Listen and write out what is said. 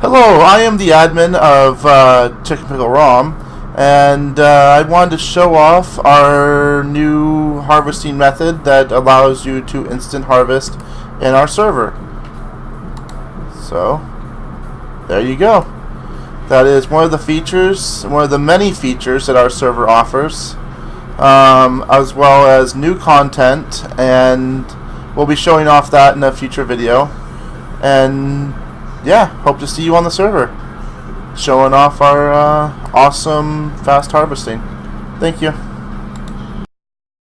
Hello, I am the admin of Chicken Pickle RoM, and I wanted to show off our new harvesting method that allows you to instant harvest in our server. So, there you go. That is one of the features, one of the many features that our server offers, as well as new content, and we'll be showing off that in a future video. And yeah, hope to see you on the server, showing off our awesome fast harvesting. Thank you.